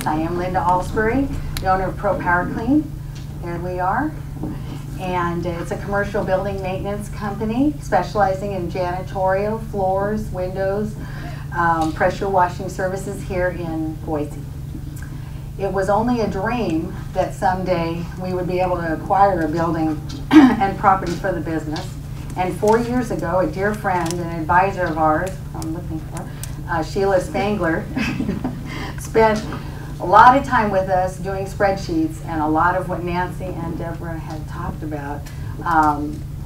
I am Linda Allsbury, the owner of Pro Power Clean. There we are. And it's a commercial building maintenance company specializing in janitorial, floors, windows, pressure washing services here in Boise. It was only a dream that someday we would be able to acquire a building and property for the business. And 4 years ago, a dear friend and advisor of ours, I'm looking for, Sheila Spangler, spent a lot of time with us doing spreadsheets and a lot of what Nancy and Deborah had talked about,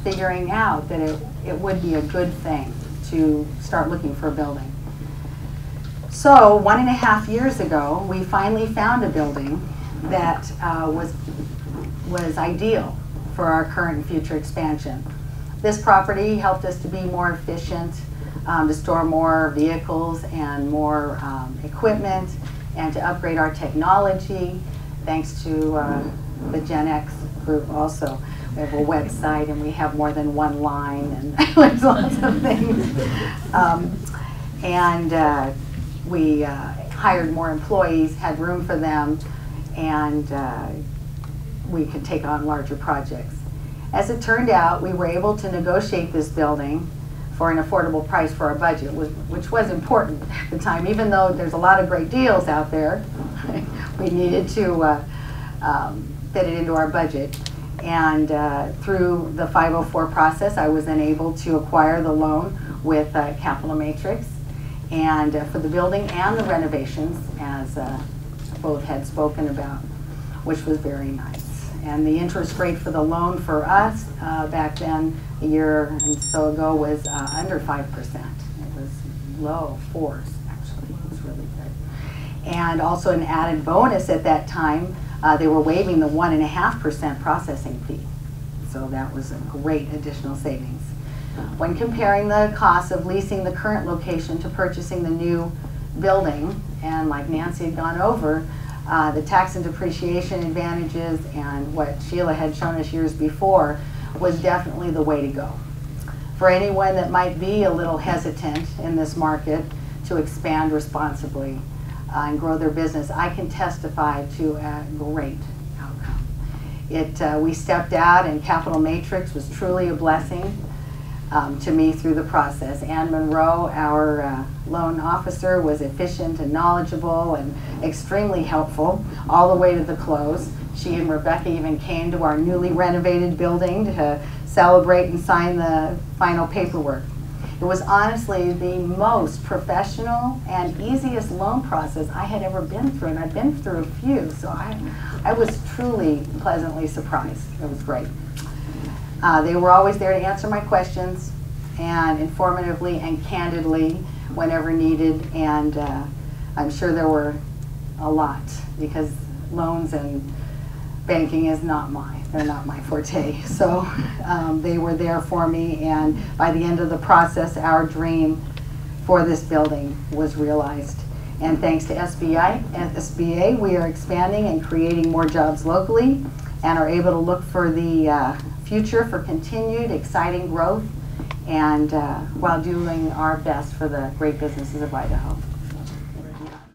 figuring out that it would be a good thing to start looking for a building. So 1.5 years ago, we finally found a building that was ideal for our current and future expansion. This property helped us to be more efficient, to store more vehicles and more equipment, and to upgrade our technology, thanks to the Gen X group also. We have a website and we have more than one line and there's lots of things. We hired more employees, had room for them, and we could take on larger projects. As it turned out, we were able to negotiate this building for an affordable price for our budget, which was important at the time. Even though there's a lot of great deals out there, we needed to fit it into our budget. And through the 504 process, I was then able to acquire the loan with Capital Matrix, and for the building and the renovations, as both had spoken about, which was very nice. And the interest rate for the loan for us back then, a year and so ago, was under 5%. It was low 4s, actually. It was really good. And also an added bonus at that time, they were waiving the 1.5% processing fee. So that was a great additional savings. When comparing the cost of leasing the current location to purchasing the new building, and like Nancy had gone over, the tax and depreciation advantages and what Sheila had shown us years before was definitely the way to go. For anyone that might be a little hesitant in this market to expand responsibly and grow their business, I can testify to a great outcome. We stepped out, and Capital Matrix was truly a blessing to me through the process. Ann Monroe, our loan officer, was efficient and knowledgeable and extremely helpful all the way to the close. She and Rebecca even came to our newly renovated building to celebrate and sign the final paperwork. It was honestly the most professional and easiest loan process I had ever been through, and I've been through a few, so I was truly pleasantly surprised. It was great. They were always there to answer my questions, and informatively and candidly whenever needed, and I'm sure there were a lot, because loans and banking is not they're not my forte. So they were there for me, and by the end of the process, our dream for this building was realized. And thanks to SBA, we are expanding and creating more jobs locally, and are able to look for the future for continued exciting growth, and while doing our best for the great businesses of Idaho.